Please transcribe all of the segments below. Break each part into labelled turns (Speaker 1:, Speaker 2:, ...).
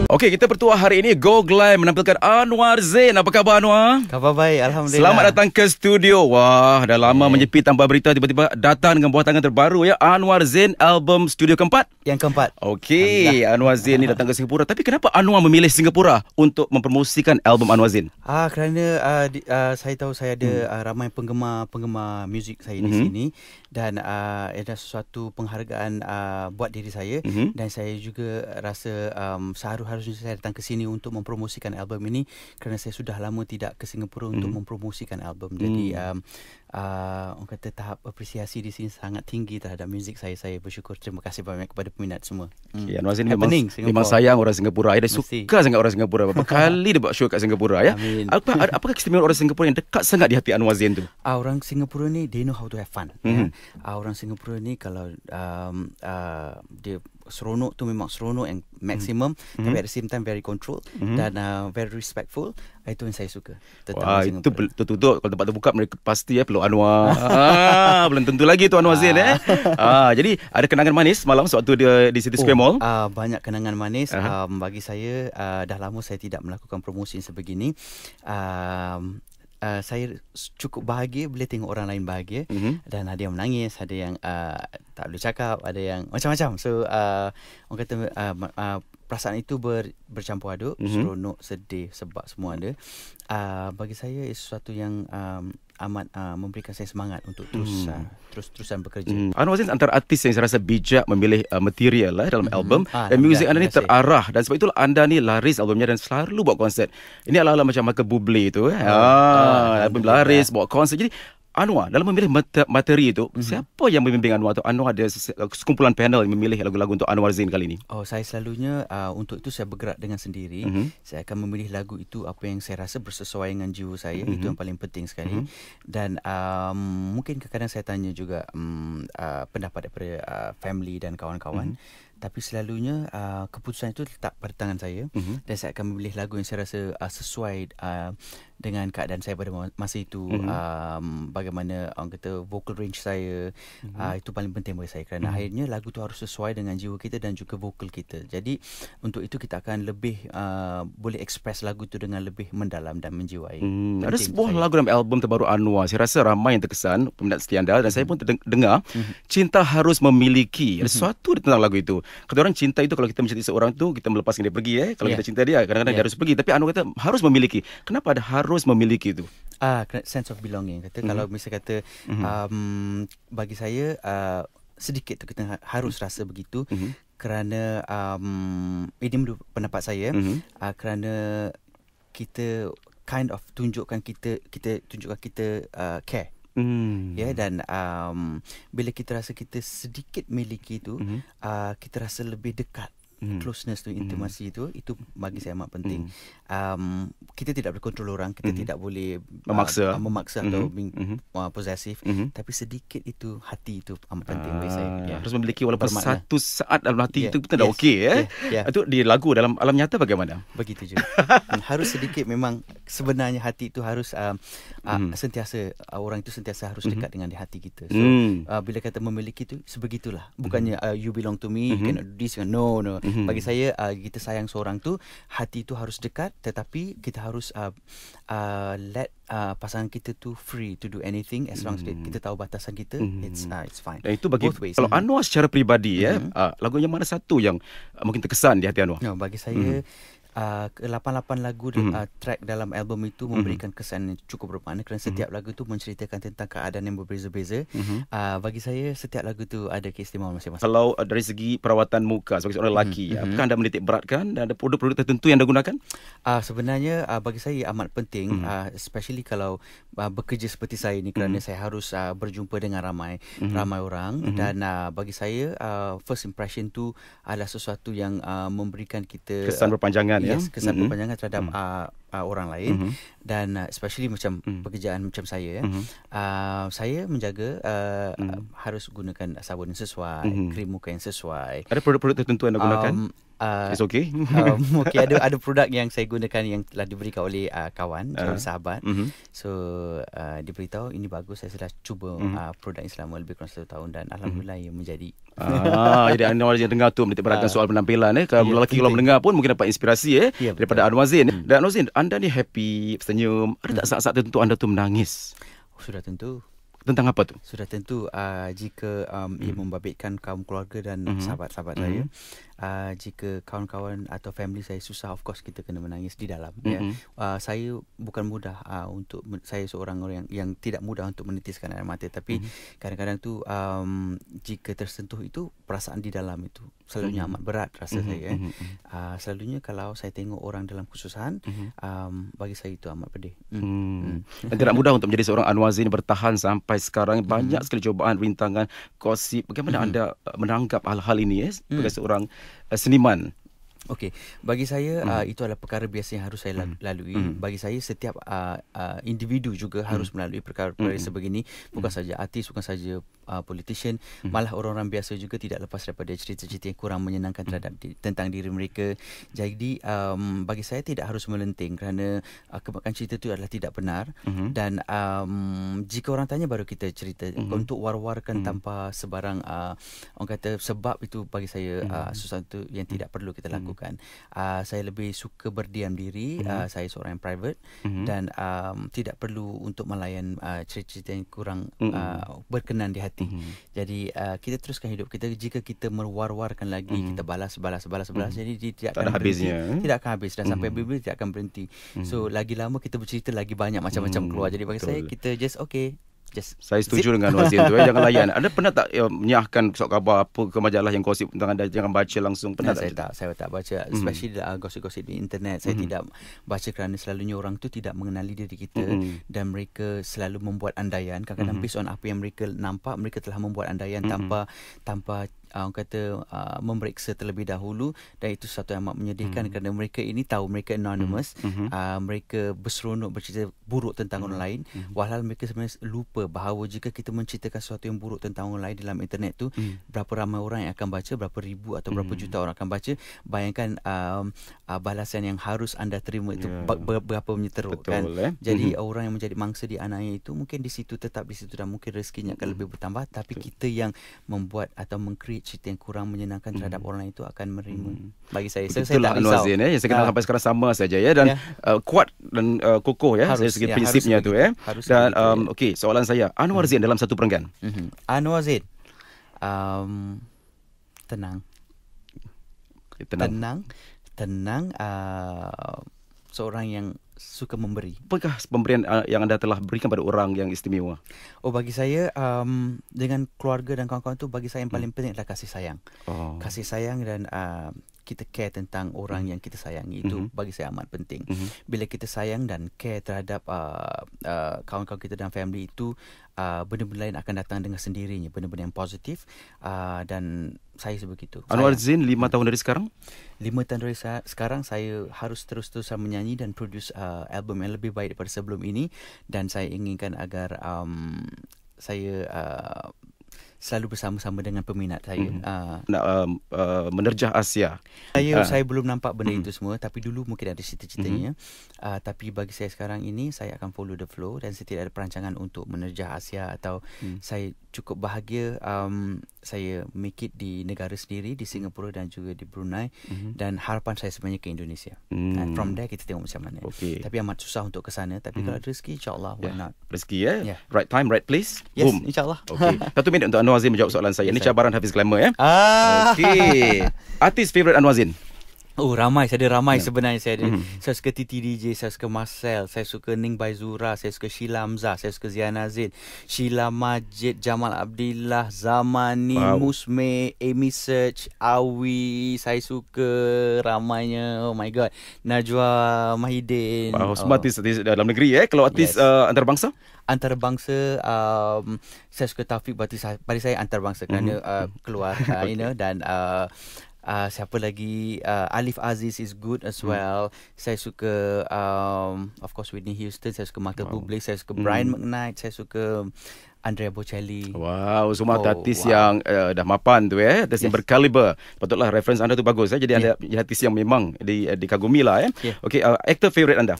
Speaker 1: Okey, kita bertuah hari ini Go Glam menampilkan Anwar Zain. Apa khabar Anwar?
Speaker 2: Khabar baik, alhamdulillah.
Speaker 1: Selamat datang ke studio. Wah, dah lama menyepi tanpa berita, tiba-tiba datang dengan buah tangan terbaru ya. Anwar Zain, album studio keempat.
Speaker 2: Yang keempat.
Speaker 1: Okey, Anwar Zain ni datang ke Singapura. Tapi kenapa Anwar memilih Singapura untuk mempromosikan album Anwar Zain?
Speaker 2: Kerana saya tahu saya ada ramai penggemar muzik saya di sini, dan ada sesuatu penghargaan buat diri saya, dan saya juga rasa seharusnya saya datang ke sini untuk mempromosikan album ini kerana saya sudah lama tidak ke Singapura untuk mempromosikan album. Jadi orang kata tahap apresiasi di sini sangat tinggi terhadap muzik saya. Saya bersyukur, terima kasih banyak kepada peminat semua.
Speaker 1: Ya, Anwar Zain memang sayang orang Singapura. Dia suka sangat orang Singapura. Berapa kali dia buat show kat Singapura ya. Apakah keistimewaan orang Singapura yang dekat sangat di hati Anwar Zain tu?
Speaker 2: Orang Singapura ni they know how to have fun. Orang Singapura ni kalau dia seronok tu memang seronok yang maksimum, tapi at the same time very controlled dan very respectful. Itu yang saya suka.
Speaker 1: Wah, itu betul-betul kalau tempat terbuka mereka pasti peluk Anwar. Belum tentu lagi tu Anwar Zain jadi ada kenangan manis malam sewaktu dia di City Square Mall.
Speaker 2: Banyak kenangan manis. Bagi saya dah lama saya tidak melakukan promosi sebegini. Saya cukup bahagia bila tengok orang lain bahagia, dan ada yang menangis, ada yang tak boleh cakap, ada yang macam-macam. So orang kata perasaan itu bercampur aduk, seronok, sedih, sebab semua ada. Bagi saya sesuatu yang amat memberikan saya semangat untuk terus-terusan bekerja.
Speaker 1: Anwar Zain antara artis yang saya rasa bijak memilih material dalam album, dan muzik anda ni terarah, dan sebab itulah anda ni laris albumnya dan selalu buat konsert. Ini ala-ala macam Michael Bublé tu album laris, buat konsert. Jadi Anwar dalam memilih materi itu, siapa yang membimbing Anwar tu? Anwar ada sekumpulan panel yang memilih lagu-lagu untuk Anwar Zain kali ini?
Speaker 2: Saya selalunya untuk itu saya bergerak dengan sendiri. Saya akan memilih lagu itu apa yang saya rasa bersesuaian dengan jiwa saya. Itu yang paling penting sekali. Dan mungkin kadang-kadang saya tanya juga pendapat daripada family dan kawan-kawan. Tapi selalunya keputusan itu letak pada tangan saya, dan saya akan memilih lagu yang saya rasa sesuai dengan keadaan saya pada masa itu. Bagaimana orang kata vocal range saya, itu paling penting bagi saya, kerana akhirnya lagu tu harus sesuai dengan jiwa kita dan juga vokal kita. Jadi untuk itu kita akan lebih boleh express lagu tu dengan lebih mendalam dan menjiwai.
Speaker 1: Ada sebuah lagu dalam album terbaru Anwar, saya rasa ramai yang terkesan, peminat setia anda, dan saya pun dengar Cinta Harus Memiliki. Ada sesuatu tentang lagu itu. Kata orang cinta itu, kalau kita mencintai seorang tu, kita melepaskan dia pergi. Kalau kita cinta dia, kadang-kadang dia harus pergi. Tapi Anwar kata harus memiliki. Kenapa ada harus memiliki itu?
Speaker 2: Sense of belonging. Kalau misalnya kata bagi saya sedikit tu kita harus rasa begitu, kerana ini menurut pendapat saya, kerana kita kind of tunjukkan kita care. Dan bila kita rasa kita sedikit miliki itu, kita rasa lebih dekat. Closeness tu, intimasi itu bagi saya amat penting. Kita tidak boleh kontrol orang, kita tidak boleh memaksa atau possessive, tapi sedikit itu hati itu amat penting bagi saya.
Speaker 1: Harus memiliki walaupun satu saat dalam hati itu pun dah okey. Itu di lagu, dalam alam nyata bagaimana?
Speaker 2: Begitu juga. Harus sedikit, memang sebenarnya hati itu harus sentiasa, orang itu sentiasa harus dekat dengan di hati kita. So bila kata memiliki itu sebegitulah. Bukannya you belong to me, you cannot do this, no. Bagi saya kita sayang seorang tu, hati tu harus dekat, tetapi kita harus let pasangan kita tu free to do anything as long as kita tahu batasan kita. It's fine.
Speaker 1: Dan itu bagi kalau Anwar secara peribadi lagu yang mana satu yang mungkin terkesan di hati Anwar?
Speaker 2: Bagi saya 88 lagu track dalam album itu memberikan kesan yang cukup bermakna, kerana setiap lagu tu menceritakan tentang keadaan yang berbeza-beza. Bagi saya setiap lagu tu ada keistimewaan masing-masing.
Speaker 1: Kalau dari segi perawatan muka sebagai seorang lelaki, apakah anda menitik beratkan, dan ada produk-produk tertentu yang anda gunakan?
Speaker 2: Sebenarnya bagi saya amat penting, especially kalau bekerja seperti saya ni, kerana saya harus berjumpa dengan ramai orang, dan bagi saya first impression tu adalah sesuatu yang memberikan kita
Speaker 1: kesan berpanjangan.
Speaker 2: Kesan berpanjangan terhadap orang lain, dan especially macam pekerjaan macam saya, saya menjaga harus gunakan sabun yang sesuai, krim muka yang sesuai.
Speaker 1: Ada produk-produk tertentu yang anda gunakan? It's okay.
Speaker 2: Okay, ada produk yang saya gunakan yang telah diberikan oleh kawan, oleh sahabat. So diberitahu ini bagus. Saya sudah cuba produk ini selama lebih kurang 1 tahun dan alhamdulillah ia menjadi.
Speaker 1: Jadi anda yang dengar tu menitik beratkan soal penampilan. Kalau lelaki kalau mendengar pun mungkin dapat inspirasi daripada Anwar Zain. Dan Anwar Zain, anda ni happy, senyum. Ada tak saat-saat tertentu anda tu menangis?
Speaker 2: Sudah tentu.
Speaker 1: Tentang apa tu?
Speaker 2: Sudah tentu jika ia membabitkan kaum keluarga dan sahabat-sahabat saya. Jika kawan-kawan atau family saya susah, of course kita kena menangis di dalam. Saya bukan mudah untuk saya seorang orang yang tidak mudah untuk menitiskan air mata, tapi kadang-kadang tu jika tersentuh itu perasaan di dalam itu selalunya amat berat rasa saya. Selalunya kalau saya tengok orang dalam kesusahan, bagi saya itu amat pedih.
Speaker 1: Dan tidak mudah untuk menjadi seorang Anwar Zain bertahan sampai sekarang. Banyak sekali cubaan, rintangan, gosip. Bagaimana anda menanggap hal-hal ini sebagai seorang seniman?
Speaker 2: Okey, bagi saya itu adalah perkara biasa yang harus saya lalui. Bagi saya setiap individu juga harus melalui perkara-perkara sebegini. Bukan saja artis, bukan saja politician, malah orang-orang biasa juga tidak lepas daripada cerita-cerita yang kurang menyenangkan tentang diri mereka. Jadi bagi saya tidak harus melenting kerana kebanyakan cerita itu adalah tidak benar. Dan jika orang tanya baru kita cerita. Untuk war-warkan tanpa sebarang orang kata sebab, itu bagi saya sesuatu yang tidak perlu kita lakukan. Saya lebih suka berdiam diri. Saya seorang yang private dan tidak perlu untuk melayan cerita-cerita yang kurang berkenan di hati. Jadi kita teruskan hidup kita. Jika kita merwar-warkan lagi, kita balas, jadi tidak akan
Speaker 1: habisnya.
Speaker 2: Tidak akan habis dan sampai bila tidak akan berhenti. So lagi lama kita bercerita, lagi banyak macam-macam keluar. Jadi bagi saya kita just
Speaker 1: saya setuju dengan Anwar Zain tu. Jangan layan. Anda pernah tak menyahkan surat khabar apa ke majalah yang gosip tentang anda, jangan baca langsung? Pernah tak?
Speaker 2: Saya tak baca, especially gosip-gosip di internet. Saya tidak baca kerana selalunya orang tu tidak mengenali diri kita dan mereka selalu membuat andaian. Kadang-kadang based on apa yang mereka nampak, mereka telah membuat andaian tanpa orang kata memeriksa terlebih dahulu, dan itu satu yang amat menyedihkan kerana mereka ini tahu mereka anonymous. Mereka berseronok bercerita buruk tentang orang lain, walhal mereka sebenarnya lupa bahawa jika kita menceritakan sesuatu yang buruk tentang orang lain dalam internet tu, berapa ramai orang yang akan baca, berapa ribu atau berapa juta orang akan baca. Bayangkan balasan yang harus anda terima itu berapa menyeteruk. Kan? Jadi orang yang menjadi mangsa di anaya itu mungkin di situ, tetap di situ, dan mungkin rezekinya akan lebih bertambah. Tapi kita yang membuat atau mengcreate cerita yang kurang menyenangkan terhadap orang lain itu akan menerima. Bagi saya, saya tak risau.
Speaker 1: Zain, yang saya kenal sampai sekarang sama saja dan kuat dan kokoh dari segi prinsipnya tu Dan okey, soalan saya, Anwar Zain dalam satu perenggan.
Speaker 2: Anwar Zain tenang. Seorang yang suka memberi.
Speaker 1: Apakah pemberian yang anda telah berikan pada orang yang istimewa?
Speaker 2: Bagi saya dengan keluarga dan kawan-kawan tu, bagi saya yang paling penting adalah kasih sayang. Kasih sayang dan kita care tentang orang yang kita sayangi, itu bagi saya amat penting. Bila kita sayang dan care terhadap kawan-kawan kita dan family itu, benda-benda lain akan datang dengan sendirinya, benda-benda yang positif, dan saya sebegitu.
Speaker 1: Anwar Zain 5 tahun dari sekarang?
Speaker 2: 5 tahun dari sekarang saya harus terus-terusan menyanyi dan produce album yang lebih baik daripada sebelum ini, dan saya inginkan agar saya selalu bersama-sama dengan peminat saya.
Speaker 1: Nak menerjah Asia.
Speaker 2: Saya belum nampak benda itu semua, tapi dulu mungkin ada cita-citanya. Tapi bagi saya sekarang ini, saya akan follow the flow dan saya tidak ada perancangan untuk menerjah Asia atau saya cukup bahagia saya make it di negara sendiri, di Singapura dan juga di Brunei, dan harapan saya sebenarnya ke Indonesia. And from there kita tengok macam mana. Tapi amat susah untuk ke sana, tapi kalau ada rezeki, insya-Allah why not.
Speaker 1: Rezeki right time, right place.
Speaker 2: Yes,
Speaker 1: boom.
Speaker 2: insya-Allah.
Speaker 1: Okey. 1 minit untuk Anwar Zain menjawab soalan saya. Ini cabaran Hafiz Glamour Okey. Artis favorite Anwar Zain?
Speaker 2: Ramai. Saya ada ramai sebenarnya. Saya suka Titi DJ, saya suka Marcel, saya suka Ning Baizura, saya suka Sheila Hamzah, saya suka Ziana Zain, Sheila Majid, Jamal Abdillah, Zamani, Musme, Amy Search, Awi. Saya suka ramainya. Oh my god. Najwa Mahidin.
Speaker 1: Semua artis dalam negeri kalau artis antarabangsa?
Speaker 2: Antarabangsa, saya suka Taufik Batisah. Bagi saya antarabangsa kerana keluar dan Siapa lagi? Alif Aziz is good as well. Saya suka of course Whitney Houston. Saya suka Michael Bublé. Saya suka Brian McKnight. Saya suka Andrea Bocelli.
Speaker 1: Wow, semua artis yang dah mapan tu artis yang berkaliber. Patutlah reference anda tu bagus Jadi anda artis yang memang dikagumi lah Okey, actor favorite anda?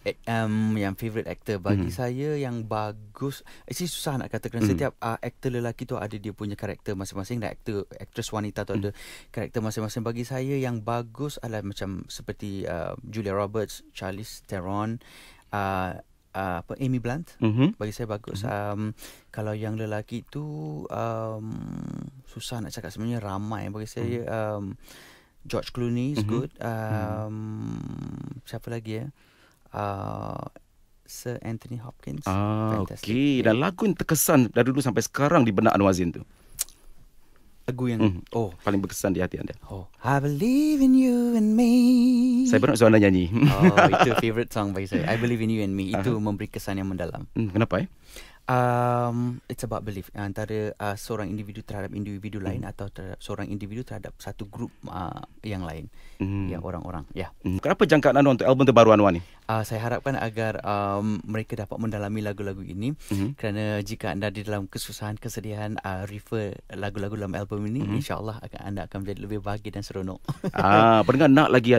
Speaker 2: Yang favourite actor bagi saya yang bagus, susah nak katakan. Setiap aktor lelaki tu ada dia punya karakter masing-masing, dan aktris wanita tu ada karakter masing-masing. Bagi saya yang bagus adalah macam seperti Julia Roberts, Charlize Theron, Amy Blunt. Bagi saya bagus. Kalau yang lelaki tu susah nak cakap, sebenarnya ramai. Bagi saya George Clooney is good. Siapa lagi Sir Anthony Hopkins.
Speaker 1: Okey. Dan lagu yang terkesan dari dulu sampai sekarang di benak Anwar Zain tu?
Speaker 2: Lagu yang
Speaker 1: paling berkesan di hati anda?
Speaker 2: I believe in you and me.
Speaker 1: Saya pernah suara anda nyanyi.
Speaker 2: Itu favourite song bagi saya. I believe in you and me. Itu memberi kesan yang mendalam.
Speaker 1: Kenapa
Speaker 2: It's about belief, antara seorang individu terhadap individu lain, atau seorang individu terhadap satu grup yang lain, yang orang-orang.
Speaker 1: Kenapa jangkaan Anwar untuk album terbaru Anwar ni?
Speaker 2: Saya harapkan agar mereka dapat mendalami lagu-lagu ini, kerana jika anda di dalam kesusahan, kesedihan, refer lagu-lagu dalam album ini, insya-Allah anda akan menjadi lebih bahagia dan seronok.
Speaker 1: Pendengar nak lagi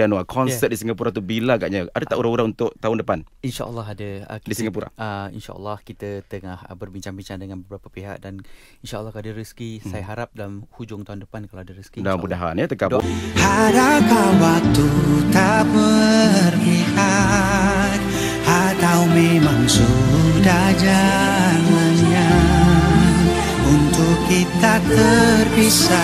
Speaker 1: Anwar. Konsert di Singapura tu bila agaknya? Ada tak urang-urang untuk tahun depan?
Speaker 2: Insya-Allah ada.
Speaker 1: Di Singapura.
Speaker 2: Insya-Allah kita tengah berbincang-bincang dengan beberapa pihak, dan insya-Allah kalau ada rezeki, saya harap dalam hujung tahun depan kalau ada rezeki.
Speaker 1: Mudah-mudahan terkabul.
Speaker 3: Adakah waktu tak berpihak, atau memang sudah jalannya untuk kita terpisah?